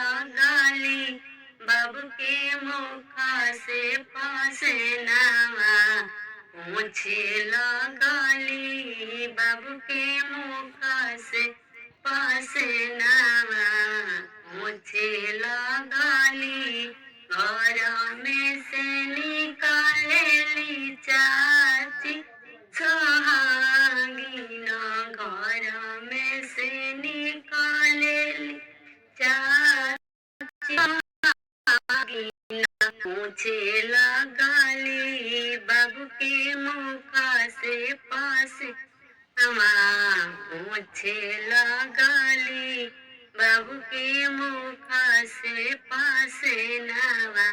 लगाली बाबू के मुखा से पसनावा पोछे लगाली बाबू के मुखा से पसनावा पोछे लगाली घर में से निकालेली चाची सोहागिन घर में से निकालेली चाची सोहागिन पूछे लगाली बाबू के मुखा से पास पूछे लगाली बाबू के मुखा से पास नवा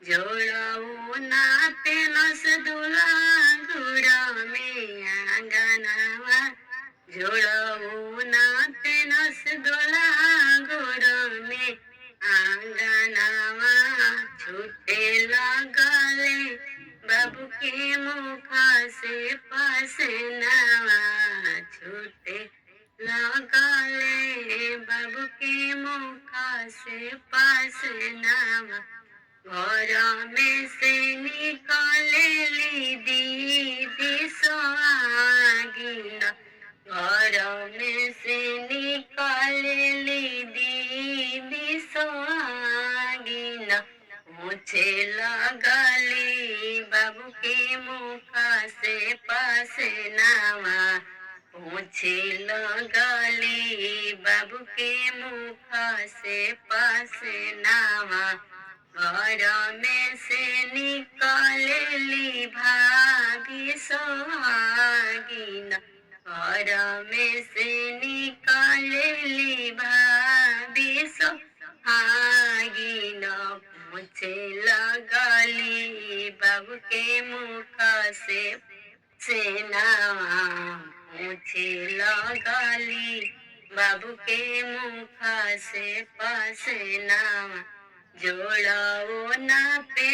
जोड़ो नाते नस दुला गुड़ा में आंगनवा जोड़ो नाते नस दुला गुड़ा में आंगनवा छूटे लगले बाबू के मुखा से पसनावा छूटे लगले बाबू के मुखा से पसनावा घर में से निकालेली दीदी सोहागिन घर में से निकालेली दीदी सोहागिन पूछे लगली बाबू के मुखा से पसनावा पूछे लगली बाबू के मुखा से पसनावा घर में से निकालेली भाभी सोहागिन घर में से निकालेली भाभी सोहागिन पूछे लगली बाबू के मुखा से नावा पूछे लगली बाबू के मुखा से पसनावा जोड़ो ना पे